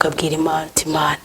ukabwira Imana ati Imana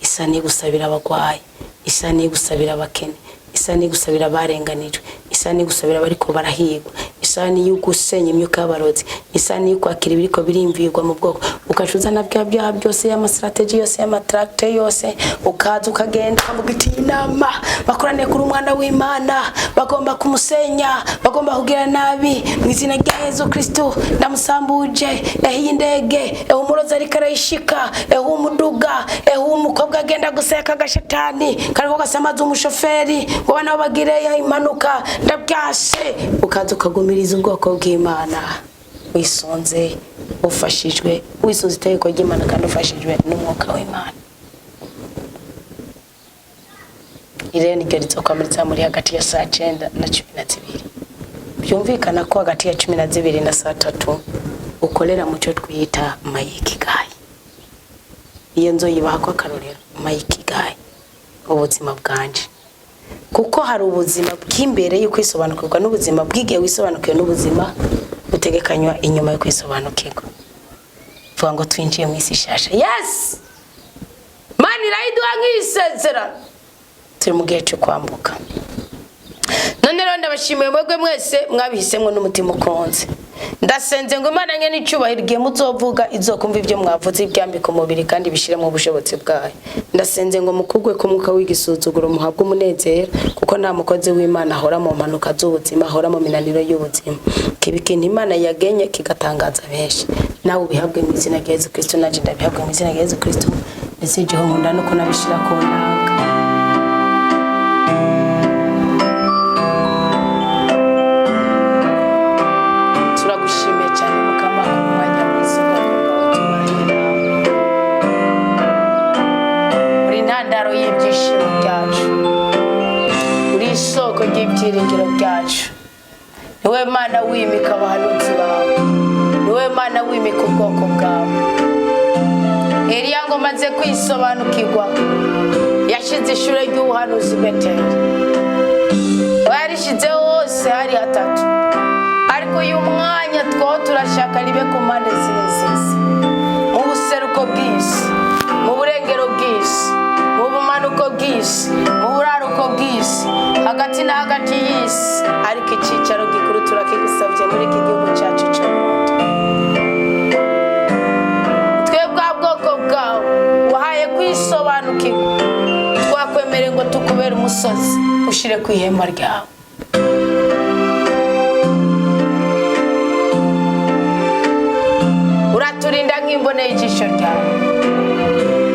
isa ni gusabira abagwayi, isa ni gusabira abakene, isa ni gusabira barenganijwe, isa ni gusabira bariko barahigwa, isa ni y'ugusenya imyuka y'abarozi, isa ni kwakira ibiriko birimvirwa mu bwoko, ukacuza na bya byose ya strategy yose ya matracte yose, ukaza ukagenda mugiti inama bakorane kuri umwana w'Imana, bagomba kumusenya, bagomba kugira nabi mu izina rya Yesu Kristo. Ndamusambuje ehiye indege, umurozi ari karayishika, umuduga, umukobwa agenda guseka gashetani kariko gasamaza umushoferi ngo bana bagire impanuka ndabyashe, ukaza ukagumiriza ubwoko bw'Imana wisonze, ufashijwe wisonze iteko ry'Imana kandi ufashijwe n'umwuka w'Imana. Irene Geritso kwamritsa muri hagati ya saa 9 na 12. Byumvikana ko hagati ya 12 na saa 3 ukorera mu cyo twita mayikigayi. Iyo nzo yibaha ko akarorero mayikigayi ubuzima bwanje, kuko hari ubuzima bw'imbere yo kwisobanukirwa n'ubuzima bw'igihe wisobanukiwe n'ubuzima butegekanywa inyuma yo kwisobanukirwa. Vuga ngo twinjiye mu isi shasha. Yes, mani raidwa nk'isezera turi mu gihe cyo kwambuka. None rero ndabashimiye mwebwe mwese mwabihisemwe n'umutima ukonze. Ndasenze ngo Imana nyene icubahiro igihe muzovuga izokumva ibyo mwavuze ibyambika umubiri kandi bishiremo ubushobozi bwayo. Ndasenze ngo mukugwe ku mwuka w'igisuzuguro muhabwe umunezero, kuko nta mukozi w'Imana ahora mu mpanuka z'ubuzima, ahora mu minaniro y'ubuzima. Kibikintu Imana yagenye kigatangaza benshi. Nawe ubihabwe mu izina rya Yesu Kristo, naje ndabihabwe mu izina rya Yesu Kristo. Ese Jeho nkunda no ko nabishira ko nanga. Turagushimiye cyane mukama umwanya mwiza w'utumanyira. Uri ntandaro y'ibyishimo byacu, uri isoko ry'ibyiringiro byacu. Niwe Mana wimika abahanuzi bawe, niwe Mana wimika ubwoko bwawe. Eliya ngo maze kwisobanukirwa yashize ishure ry'ubuhanuzi Beteli, barishize hose hari hatatu, ariko uyu mwanya two turashaka ribe ku mpande z'isi, mu buseruko bw'isi, mu burengero bw'isi, mu bumanuko bw'isi, mu buraruko bw'isi, hagati na hagati y'isi, ariko icyicaro gikuru turakigusabye muri iki gihugu cyacu cyo wahaye kwisobanukirwa, twakwemere ngo tukubere umusozi ushire ku ihema ryawe. Uraturinda nk'imbone y'ijisho ryawe.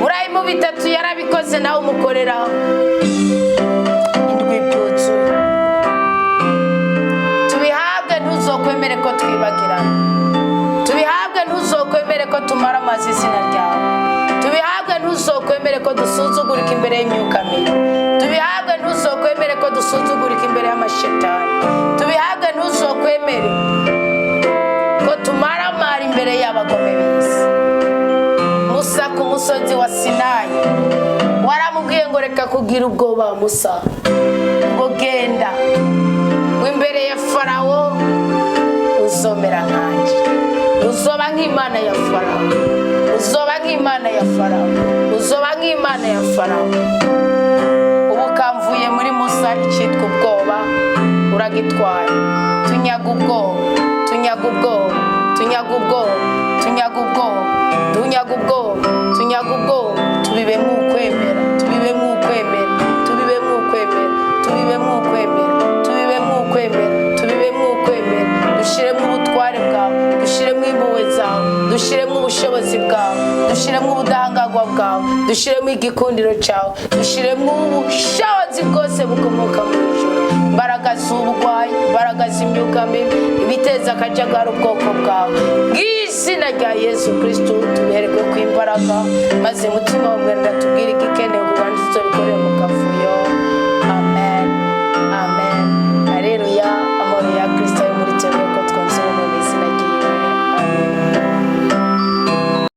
Urayi mu bitatu yarabikoze nawe umukorera indwi byuzuye. Tubihabwe ntuzokwemere ko twibagirana, tubihabwe ntuzokwemere ko tumara amazi izina ryawe, tubihabwe ntuzokwemere ko dusuzugurika imbere y'imyuka mibi, tubihabwe ntuzokwemere ko dusuzugurika imbere y'amashetani, tubihabwe ntuzokwemere ko tumara amara imbere y'abagome b'isi. Musa ku musozi wa Sinayi waramubwiye ngo reka kugira ubwoba Musa, ngo genda imbere ya Farawo uzomera nkanje, uzoba nk'Imana ya Farawo, uzoba nk'Imana ya Farawo, uzoba nk'Imana ya Farawo. Ubu kamvuye muri Musa icyitwa ubwoba uragitwaye. Tunyaga ubwoba, tunyaga ubwoba, tunyaga ubwoba, tunyaga ubwoba, tunyaga ubwoba, tunyaga ubwoba. Tubibemo ukwemera, tubibemo ukwemera, tubibemo ukwemera, tubibemo ukwemera, tubibemo ukwemera, tubibemo ukwemera. Dushiremo ubutware bwawe, dushiremo impuhwe zawe, dushiremo ubushobozi bwawe, dushiremo ubudahangarwa bwawe, dushiremo igikundiro cyawe, dushiremo ubushobozi bwose bukomoka mu ijuru. Imbaraga z'ubugwayi, imbaraga z'imyuka mibi, ibiteza akajagari ubwoko bwawe, bw'izina rya Yesu Kristo tubihererwe ku imbaraga, maze mutima w'umwenda tubwire igikenewe